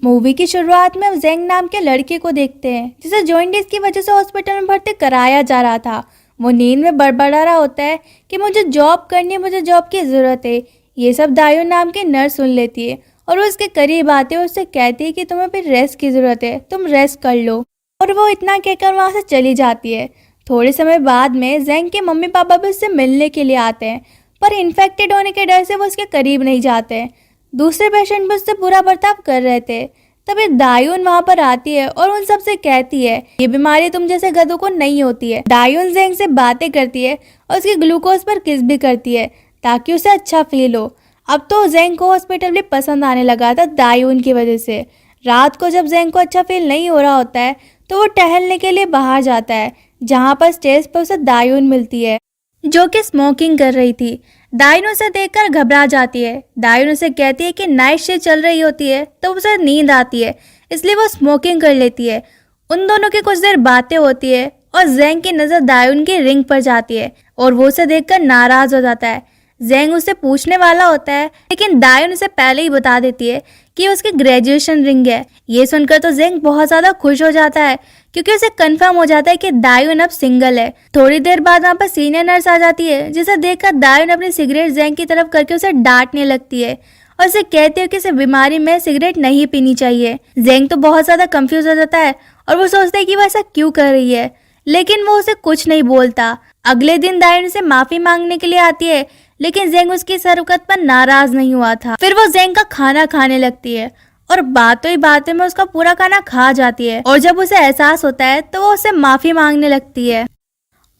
Movie की शुरुआत में हम जेंग नाम के लड़के को देखते हैं जिसे जॉइंटिस की वजह से हॉस्पिटल में भर्ती कराया जा रहा था। वो नींद में बड़बड़ा रहा होता है कि मुझे जॉब करनी है, मुझे जॉब की ज़रूरत है। ये सब दायून नाम की नर्स सुन लेती है और वो उसके करीब आती है और उससे कहती है कि तुम्हें फिर रेस्ट की ज़रूरत है, तुम रेस्ट कर लो। और वो इतना कहकर वहाँ से चली जाती है। थोड़े समय बाद में जेंग के मम्मी पापा भी उससे मिलने के लिए आते हैं, पर इन्फेक्टेड होने के डर से वो उसके करीब नहीं जाते हैं। दूसरे पेशेंट भी उससे बुरा बर्ताव कर रहे थे। तभी दायून वहां पर आती है और उन सबसे कहती है ये बीमारी तुम जैसे गधों को नहीं होती है। दायून जेंग से बातें करती है और उसके ग्लूकोज पर किस भी करती है ताकि उसे अच्छा फील हो। अब तो जेंग को हॉस्पिटल भी पसंद आने लगा था दायून की वजह से। रात को जब जेंग को अच्छा फील नहीं हो रहा होता है तो वो टहलने के लिए बाहर जाता है, जहाँ पर स्टेज पर उसे दायून मिलती है जो कि स्मोकिंग कर रही थी। दायून उसे देखकर घबरा जाती है। दायून उसे कहती है कि नाइट शिफ्ट चल रही होती है तो उसे नींद आती है, इसलिए वो स्मोकिंग कर लेती है। उन दोनों की कुछ देर बातें होती है और जेंग की नज़र दायून की रिंग पर जाती है और वो उसे देखकर नाराज हो जाता है। जेंग उसे पूछने वाला होता है लेकिन दायून उसे पहले ही बता देती है कि उसकी ग्रेजुएशन रिंग है। ये सुनकर तो जेंग बहुत ज़्यादा खुश हो जाता है क्योंकि उसे कंफर्म हो जाता है कि दायून अब सिंगल है। थोड़ी देर बाद वहाँ पर सीनियर नर्स आ जाती है जिसे देखकर दायून अपनी सिगरेट जेंग की तरफ करके उसे डांटने लगती है और उसे कहती है कि इस बीमारी में सिगरेट नहीं पीनी चाहिए। जेंग तो बहुत ज़्यादा कंफ्यूज हो जाता है और वो सोचता है कि वो ऐसा क्यों कर रही है, लेकिन वो उसे कुछ नहीं बोलता। अगले दिन दायून से माफ़ी मांगने के लिए आती है लेकिन जेंग उसकी इस हरकत पर नाराज नहीं हुआ था। फिर वो जेंग का खाना खाने लगती है और बातों ही बातों में उसका पूरा खाना खा जाती है और जब उसे एहसास होता है तो वो उससे माफ़ी मांगने लगती है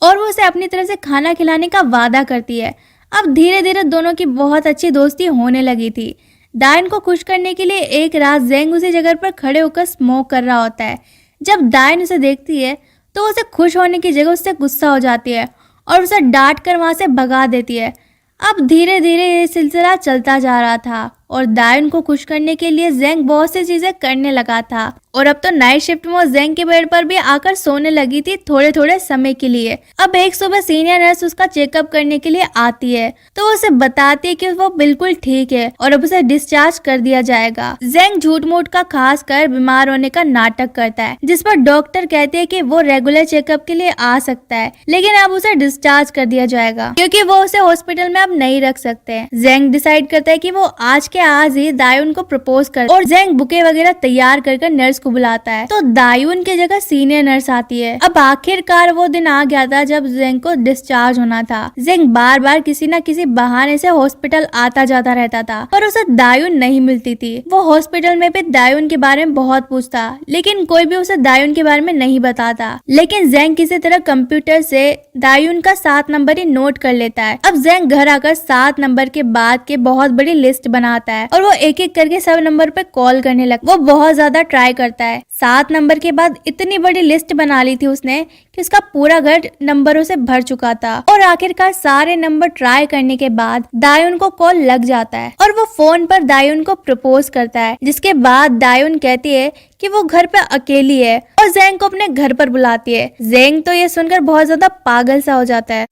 और वो उसे अपनी तरफ से खाना खिलाने का वादा करती है। अब धीरे धीरे दोनों की बहुत अच्छी दोस्ती होने लगी थी। दायून को खुश करने के लिए एक रात जेंग उसी जगह पर खड़े होकर स्मोक कर रहा होता है। जब दायून उसे देखती है तो उसे खुश होने की जगह उससे गुस्सा हो जाती है और उसे डांट कर वहाँ से भगा देती है। अब धीरे धीरे ये सिलसिला चलता जा रहा था और दायून को खुश करने के लिए जेंग बहुत सी चीजें करने लगा था और अब तो नाइट शिफ्ट में वो जेंग के बेड पर भी आकर सोने लगी थी थोड़े थोड़े समय के लिए। अब एक सुबह सीनियर नर्स उसका चेकअप करने के लिए आती है तो वो उसे बताती है कि वो बिल्कुल ठीक है और अब उसे डिस्चार्ज कर दिया जाएगा। जेंग झूठ मूठ का खास कर बीमार होने का नाटक करता है जिस पर डॉक्टर कहते हैं कि वो रेगुलर चेकअप के लिए आ सकता है, लेकिन अब उसे डिस्चार्ज कर दिया जाएगा क्योंकि वो उसे हॉस्पिटल में अब नहीं रख सकते। जेंग डिसाइड करता है कि वो आज के आज ही दायून को प्रपोज कर और जेंग बुके वगैरह तैयार कर नर्स को बुलाता है तो दायून की जगह सीनियर नर्स आती है। अब आखिरकार वो दिन आ गया था जब जेंग को डिस्चार्ज होना था। जेंग बार बार किसी न किसी बहाने से हॉस्पिटल आता जाता रहता था पर उसे दायून नहीं मिलती थी। वो हॉस्पिटल में भी दायून के बारे में बहुत पूछता लेकिन कोई भी उसे दायून के बारे में नहीं बताता। लेकिन जेंग किसी तरह कंप्यूटर से दायून का 7 नंबर ही नोट कर लेता है। अब जेंग घर आकर 7 नंबर के बाद के बहुत बड़ी लिस्ट बनाता है और वो एक एक करके सब नंबर पे कॉल करने लगता है। वो बहुत ज्यादा ट्राई करता है। 7 नंबर के बाद इतनी बड़ी लिस्ट बना ली थी उसने कि उसका पूरा घर नंबरों से भर चुका था और आखिरकार सारे नंबर ट्राई करने के बाद दायून को कॉल लग जाता है और वो फोन पर दायून को प्रपोज करता है, जिसके बाद दायून कहती है कि वो घर पे अकेली है और जेंग को अपने घर पर बुलाती है। जेंग तो ये सुनकर बहुत ज्यादा पागल सा हो जाता है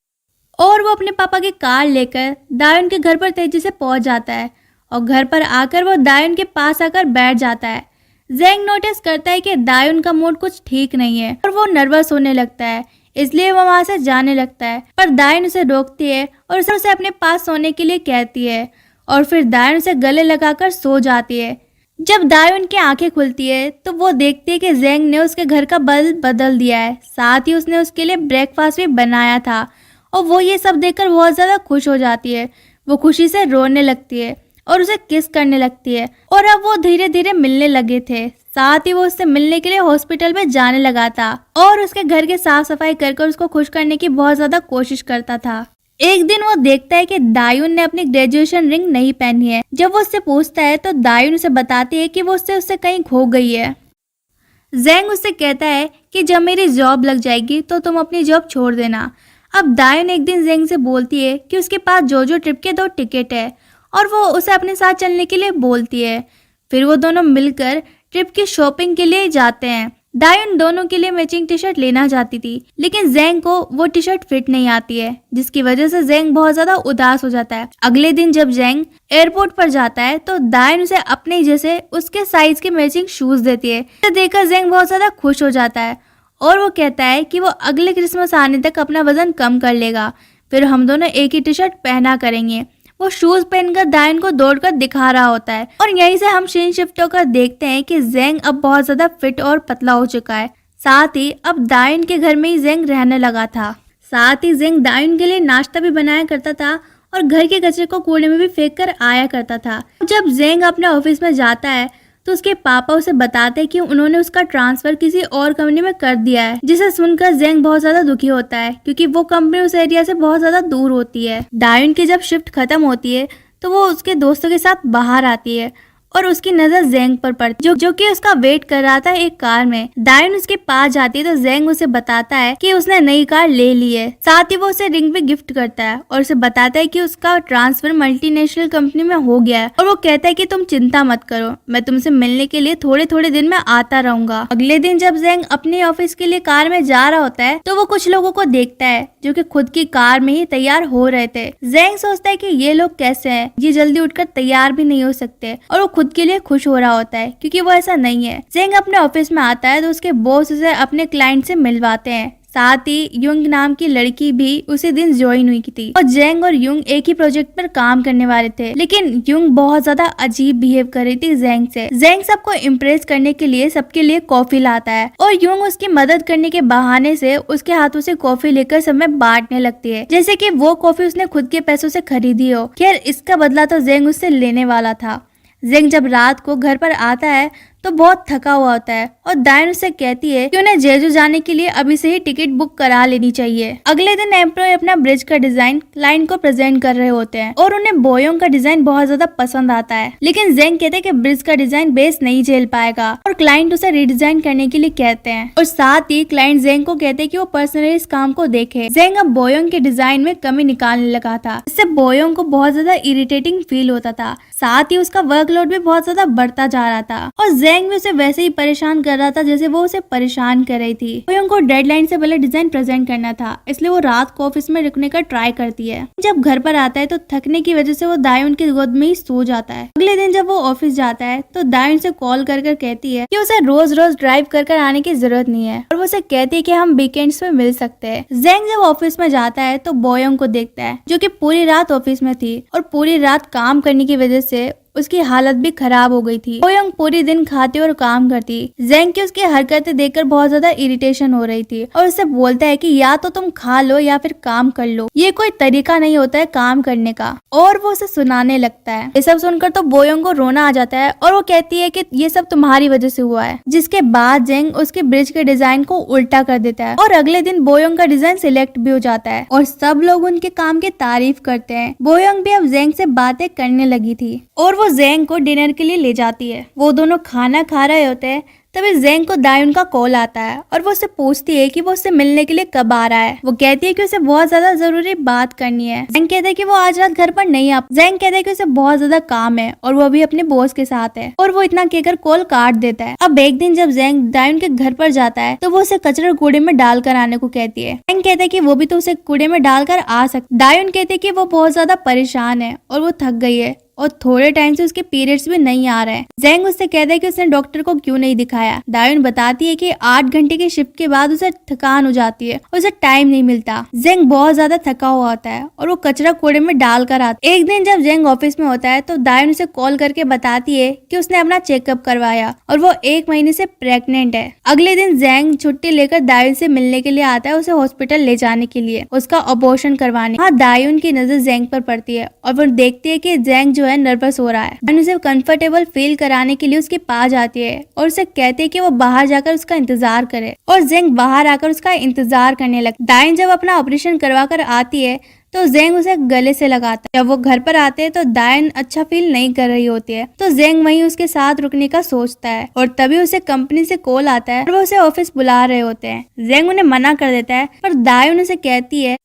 और वो अपने पापा की कार लेकर दायून के घर पर तेजी से पहुंच जाता है और घर पर आकर वो दायून के पास आकर बैठ जाता है। जेंग नोटिस करता है कि दायून का मूड कुछ ठीक नहीं है और वो नर्वस होने लगता है, इसलिए वो वहां से जाने लगता है पर दायून उसे रोकती है और उसे अपने पास सोने के लिए कहती है और फिर दायून उसे गले लगाकर सो जाती है। जब दायून की आंखें खुलती है तो वो देखती है कि जेंग ने उसके घर का बल्ब बदल दिया है, साथ ही उसने उसके लिए ब्रेकफास्ट भी बनाया था और वो ये सब देखकर बहुत ज्यादा खुश हो जाती है। वो खुशी से रोने लगती है और उसे किस करने लगती है और अब वो धीरे धीरे मिलने लगे थे। साथ ही वो उससे मिलने के लिए हॉस्पिटल में जाने लगा था और उसके घर की साफ सफाई कर उसको खुश करने की बहुत ज्यादा कोशिश करता था। एक दिन वो देखता है कि दायून ने अपनी ग्रेजुएशन रिंग नहीं पहनी है। जब वो उससे पूछता है तो दायून उसे बताती है कि वो उससे कहीं खो गई है। जेंग उससे कहता है कि जब मेरी जॉब लग जाएगी तो तुम अपनी जॉब छोड़ देना। अब दायून एक दिन जेंग से बोलती है कि उसके पास जोजो ट्रिप के 2 टिकट है और वो उसे अपने साथ चलने के लिए बोलती है। फिर वो दोनों मिलकर ट्रिप की शॉपिंग के लिए जाते हैं दायुन दोनों के लिए मैचिंग टी शर्ट लेना चाहती थी, लेकिन जेंग को वो टी शर्ट फिट नहीं आती है, जिसकी वजह से जेंग बहुत ज्यादा उदास हो जाता है। अगले दिन जब जेंग एयरपोर्ट पर जाता है तो दायुन उसे अपने जैसे उसके साइज के मैचिंग शूज देती है। इसे देखकर जेंग बहुत ज्यादा खुश हो जाता है और वो कहता है कि वो अगले क्रिसमस आने तक अपना वजन कम कर लेगा, फिर हम दोनों एक ही टी शर्ट पहना करेंगे। वो शूज पहनकर दायुन को दौड़कर दिखा रहा होता है और यहीं से हम सीन शिफ्ट होकर देखते हैं कि जेंग अब बहुत ज्यादा फिट और पतला हो चुका है। साथ ही अब दायुन के घर में ही जेंग रहने लगा था। साथ ही जेंग दायुन के लिए नाश्ता भी बनाया करता था और घर के कचरे को कूड़े में भी फेंक कर आया करता था। जब जेंग अपने ऑफिस में जाता है तो उसके पापा उसे बताते हैं कि उन्होंने उसका ट्रांसफर किसी और कंपनी में कर दिया है, जिसे सुनकर जेंग बहुत ज्यादा दुखी होता है क्योंकि वो कंपनी उस एरिया से बहुत ज्यादा दूर होती है। दायुन की जब शिफ्ट खत्म होती है तो वो उसके दोस्तों के साथ बाहर आती है और उसकी नजर जेंग पर पड़ती है जो कि उसका वेट कर रहा था एक कार में। दायुन उसके पास जाती है तो जेंग उसे बताता है कि उसने नई कार ले ली है। साथ ही वो उसे रिंग भी गिफ्ट करता है और उसे बताता है कि उसका ट्रांसफर मल्टीनेशनल कंपनी में हो गया है और वो कहता है कि तुम चिंता मत करो, मैं तुमसे मिलने के लिए थोड़े थोड़े दिन में आता रहूंगा। अगले दिन जब जेंग अपने ऑफिस के लिए कार में जा रहा होता है तो वो कुछ लोगों को देखता है जो कि खुद की कार में ही तैयार हो रहे थे। जेंग सोचता है कि ये लोग कैसे हैं, ये जल्दी उठकर तैयार भी नहीं हो सकते और वो खुद के लिए खुश हो रहा होता है क्योंकि वो ऐसा नहीं है। जेंग अपने ऑफिस में आता है तो उसके बॉस उसे अपने क्लाइंट से मिलवाते हैं। साथ ही युंग नाम की लड़की भी उसी दिन ज्वाइन हुई थी और जेंग और युंग एक ही प्रोजेक्ट पर काम करने वाले थे, लेकिन युंग बहुत ज्यादा अजीब बिहेव कर रही थी जेंग से। जेंग सबको इम्प्रेस करने के लिए सबके लिए कॉफी लाता है और युंग उसकी मदद करने के बहाने से उसके हाथों से कॉफी लेकर सब में बांटने लगती है, जैसे कि वो कॉफी उसने खुद के पैसों से खरीदी हो। खैर, इसका बदला तो जेंग उससे लेने वाला था। जेंग जब रात को घर पर आता है तो बहुत थका हुआ होता है और दायुन उससे कहती है कि उन्हें जेजू जाने के लिए अभी से ही टिकट बुक करा लेनी चाहिए। अगले दिन एम्प्लॉय अपना ब्रिज का डिजाइन क्लाइंट को प्रेजेंट कर रहे होते हैं और उन्हें बोयोंग का डिजाइन बहुत ज्यादा पसंद आता है, लेकिन जेंग कहते हैं कि ब्रिज का डिजाइन बेस नहीं झेल पाएगा और क्लाइंट उसे रिडिजाइन करने के लिए कहते हैं और साथ ही क्लाइंट जेंग को कहते हैं कि वो पर्सनली इस काम को देखे। जेंग अब बोयोंग के डिजाइन में कमी निकालने लगा था, इससे बोयोंग को बहुत ज्यादा इरिटेटिंग फील होता था। साथ ही उसका वर्कलोड भी बहुत ज्यादा बढ़ता जा रहा था और जेंग भी उसे वैसे ही परेशान कर रहा था जैसे वो उसे परेशान कर रही थी। बोयोंग को डेडलाइन से पहले डिजाइन प्रेजेंट करना था, इसलिए वो रात को ऑफिस में रुकने का ट्राई करती है। जब घर पर आता है तो थकने की वजह से वो दायुन की गोद में ही सो जाता है। अगले दिन जब वो ऑफिस जाता है तो दायुन से कॉल कर कहती है कि उसे रोज रोज ड्राइव कर आने की जरूरत नहीं है और वो उसे कहती है कि हम वीकेंड्स में मिल सकते हैं। जेंग जब ऑफिस में जाता है तो बोयोंग को देखता है जो कि पूरी रात ऑफिस में थी और पूरी रात काम करने की वजह से उसकी हालत भी खराब हो गई थी। बोयोंग पूरी दिन खाती और काम करती। जेंग की उसकी हरकतें देखकर बहुत ज्यादा इरिटेशन हो रही थी और उससे बोलता है कि या तो तुम खा लो या फिर काम कर लो, ये कोई तरीका नहीं होता है काम करने का, और वो उसे सुनाने लगता है। ये सब सुनकर तो बोयोंग को रोना आ जाता है और वो कहती है कि ये सब तुम्हारी वजह से हुआ है, जिसके बाद जेंग उसके ब्रिज के डिजाइन को उल्टा कर देता है और अगले दिन बोयोंग का डिजाइन सिलेक्ट भी हो जाता है और सब लोग उनके काम की तारीफ करते हैं। बोयोंग भी अब जेंग से बातें करने लगी थी और वो जेंग को डिनर के लिए ले जाती है। वो दोनों खाना खा रहे होते हैं तभी जेंग को दायुन का कॉल आता है और वो उससे पूछती है कि वो उससे मिलने के लिए कब आ रहा है। वो कहती है कि उसे बहुत ज्यादा जरूरी बात करनी है। जेंग कहता है कि वो आज रात घर पर नहीं आ। जेंग कहता है कि उसे बहुत ज्यादा काम है और वो अभी अपने बॉस के साथ है और वो इतना कहकर कॉल काट देता है। अब एक दिन जब जेंग दायुन के घर पर जाता है तो वो उसे कचरा कूड़े में डालकर आने को कहती है। जेंग कहता है कि वो भी तो उसे कूड़े में डालकर आ सकता। दायुन कहते है कि वो बहुत ज्यादा परेशान है और वो थक गई है और थोड़े टाइम से उसके पीरियड्स भी नहीं आ रहे हैं। जेंग उससे कहता है कि उसने डॉक्टर को क्यों नहीं दिखाया। दायुन बताती है कि 8 घंटे की शिफ्ट के बाद उसे थकान हो जाती है और उसे टाइम नहीं मिलता। जेंग बहुत ज्यादा थका हुआ होता है और वो कचरा कूड़े में डाल कर आता है। एक दिन जब जेंग ऑफिस में होता है तो दायुन उसे कॉल करके बताती है कि उसने अपना चेकअप करवाया और वो 1 महीने से प्रेग्नेंट है। अगले दिन जेंग छुट्टी लेकर दायुन से मिलने के लिए आता है, उसे हॉस्पिटल ले जाने के लिए, उसका अबॉर्शन करवाने। हाँ, दायुन की नजर जेंग पर पड़ती है और वो देखती है कि जेंग जो है नर्वस हो रहा है। उसे कंफर्टेबल फील कराने के लिए उसके पास जाती है और उसे कहते हैं कि वो बाहर जाकर उसका इंतजार करे और जेंग बाहर आकर उसका इंतजार करने लगती। दायुन जब अपना ऑपरेशन करवा कर आती है तो जेंग उसे गले से लगाता है। जब वो घर पर आते हैं तो दायुन अच्छा फील नहीं कर रही होती है तो जेंग वहीं उसके साथ रुकने का सोचता है और तभी उसे कंपनी से कॉल आता है और वो उसे ऑफिस बुला रहे होते हैं। जेंग उन्हें मना कर देता है पर दायुन उसे कहती है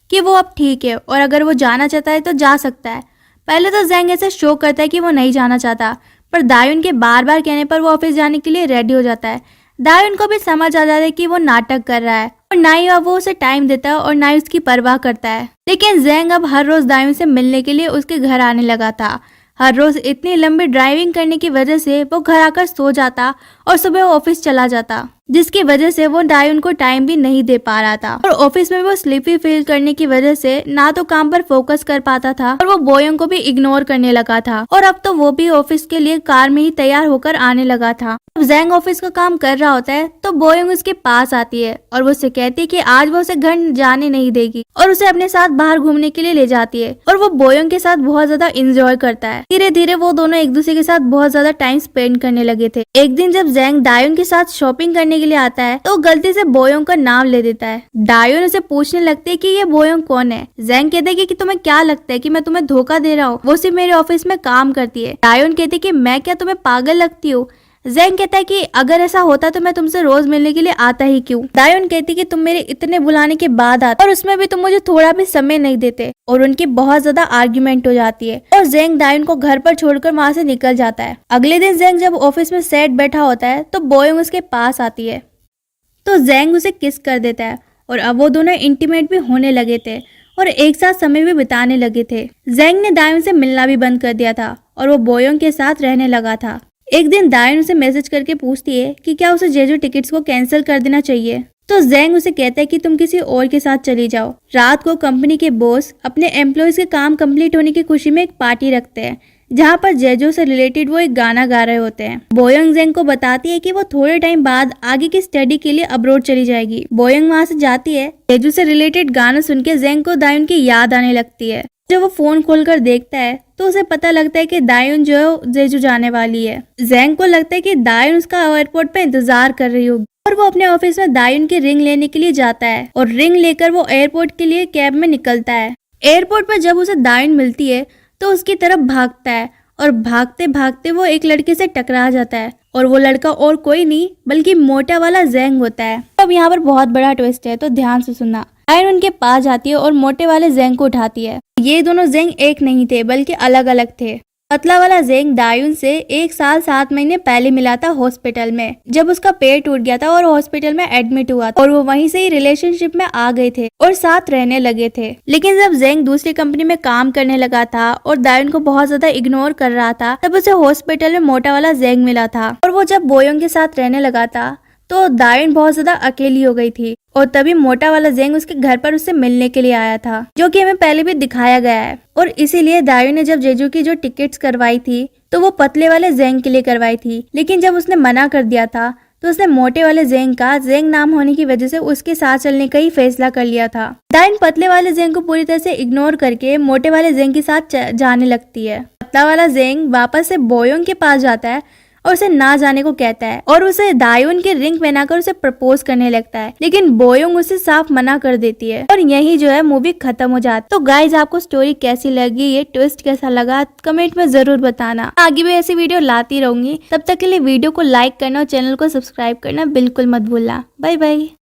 कि वो अब ठीक है और अगर वो जाना चाहता है तो जा सकता है। पहले तो जेंग ऐसे शो करता है कि वो नहीं जाना चाहता, पर दायुन के बार बार कहने पर वो ऑफिस जाने के लिए रेडी हो जाता है। दायुन को भी समझ आ जाता है कि वो नाटक कर रहा है और ना ही अब वो उसे टाइम देता है और ना ही उसकी परवाह करता है। लेकिन जेंग अब हर रोज दायुन से मिलने के लिए उसके घर आने लगा था। हर रोज इतनी लंबी ड्राइविंग करने की वजह से वो घर आकर सो जाता और सुबह ऑफिस चला जाता, जिसकी वजह से वो दायुन को टाइम भी नहीं दे पा रहा था। और ऑफिस में वो स्लीपी फील करने की वजह से ना तो काम पर फोकस कर पाता था और वो बोयोंग को भी इग्नोर करने लगा था। और अब तो वो भी ऑफिस के लिए कार में ही तैयार होकर आने लगा था। जब जेंग ऑफिस का काम कर रहा होता है तो बोयोंग उसके पास आती है और वो उससे कहती है कि आज वो उसे घर जाने नहीं देगी और उसे अपने साथ बाहर घूमने के लिए ले जाती है। और वो बोयोंग के साथ बहुत ज्यादा इंजॉय करता है। धीरे धीरे वो दोनों एक दूसरे के साथ बहुत ज्यादा टाइम स्पेंड करने लगे थे। एक दिन जब जेंग दायुन के साथ शॉपिंग करने के लिए आता है तो गलती से बोयोंग का नाम ले देता है। दायुन उसे पूछने लगते है कि ये बोयोंग कौन है। जेंग कहते है कि तुम्हें क्या लगता है कि मैं तुम्हें धोखा दे रहा हूँ, वो सिर्फ मेरे ऑफिस में काम करती है। दायुन कहते कि मैं क्या तुम्हें पागल लगती हूँ। जेंग कहता है कि अगर ऐसा होता तो मैं तुमसे रोज मिलने के लिए आता ही क्यों। दायुन कहती कि तुम मेरे इतने बुलाने के बाद आते और उसमें भी तुम मुझे थोड़ा भी समय नहीं देते। और उनकी बहुत ज्यादा आर्ग्यूमेंट हो जाती है और जेंग दायुन को घर पर छोड़कर वहां से निकल जाता है। अगले दिन जेंग जब ऑफिस में सैड बैठा होता है तो बोयोंग उसके पास आती है तो जेंग उसे किस कर देता है और अब वो दोनों इंटीमेट भी होने लगे थे और एक साथ समय भी बिताने लगे थे। जेंग ने दायुन से मिलना भी बंद कर दिया था और वो बोयोंग के साथ रहने लगा था। एक दिन दायुन उसे मैसेज करके पूछती है कि क्या उसे जेजू टिकट्स को कैंसिल कर देना चाहिए। तो जेंग उसे कहता है कि तुम किसी और के साथ चली जाओ। रात को कंपनी के बॉस अपने एम्प्लॉयज के काम कंप्लीट होने की खुशी में एक पार्टी रखते हैं जहाँ पर जेजू से रिलेटेड वो एक गाना गा रहे होते हैं। बोयोंग जेंग को बताती है कि वो थोड़े टाइम बाद आगे की स्टडी के लिए अब्रॉड चली जाएगी। बोयोंग वहाँ से जाती है। जेजू से रिलेटेड गाना सुन के जेंग को दायुन की याद आने लगती है। जब वो फोन खोलकर देखता है तो उसे पता लगता है कि दायुन जो है जेजू जाने वाली है। जेंग को लगता है कि दायुन उसका एयरपोर्ट पे इंतजार कर रही होगी और वो अपने ऑफिस में दायुन की रिंग लेने के लिए जाता है और रिंग लेकर वो एयरपोर्ट के लिए कैब में निकलता है। एयरपोर्ट पर जब उसे दायुन मिलती है तो उसकी तरफ भागता है और भागते भागते वो एक लड़के से टकरा जाता है और वो लड़का और कोई नहीं बल्कि मोटा वाला जेंग होता है। अब यहाँ पर बहुत बड़ा ट्विस्ट है तो ध्यान से सुनना। दायुन उनके पास जाती है और मोटे वाले जेंग को उठाती है। ये दोनों जेंग एक नहीं थे बल्कि अलग अलग थे। पतला वाला जेंग दायुन से 1 साल 7 महीने पहले मिला था हॉस्पिटल में, जब उसका पैर टूट गया था और हॉस्पिटल में एडमिट हुआ था और वो वहीं से ही रिलेशनशिप में आ गए थे और साथ रहने लगे थे। लेकिन जब जेंग दूसरी कंपनी में काम करने लगा था और दायुन को बहुत ज्यादा इग्नोर कर रहा था तब उसे हॉस्पिटल में मोटा वाला जेंग मिला था। और वो जब बोयोंग के साथ रहने लगा था तो दायुन बहुत ज्यादा अकेली हो गई थी और तभी मोटा वाला जेंग उसके घर पर उससे मिलने के लिए आया था, जो कि हमें पहले भी दिखाया गया है। और इसीलिए दायुन ने जब जेजू की जो टिकट्स करवाई थी तो वो पतले वाले जेंग के लिए करवाई थी। लेकिन जब उसने मना कर दिया था तो उसने मोटे वाले जेंग का जेंग नाम होने की वजह से उसके साथ चलने का ही फैसला कर लिया था। दायुन पतले वाले जेंग को पूरी तरह से इग्नोर करके मोटे वाले जेंग के साथ जाने लगती है। पतला वाला जेंग वापस से बोयोंग के पास जाता है और उसे ना जाने को कहता है और उसे दायुन की रिंग पहनाकर उसे प्रपोज करने लगता है। लेकिन बोयोंग उसे साफ मना कर देती है और यही जो है मूवी खत्म हो जाती है। तो गाइज आपको स्टोरी कैसी लगी, ये ट्विस्ट कैसा लगा, कमेंट में जरूर बताना। आगे भी ऐसी वीडियो लाती रहूंगी। तब तक के लिए वीडियो को लाइक करना और चैनल को सब्सक्राइब करना बिल्कुल मत भूलना। Bye bye.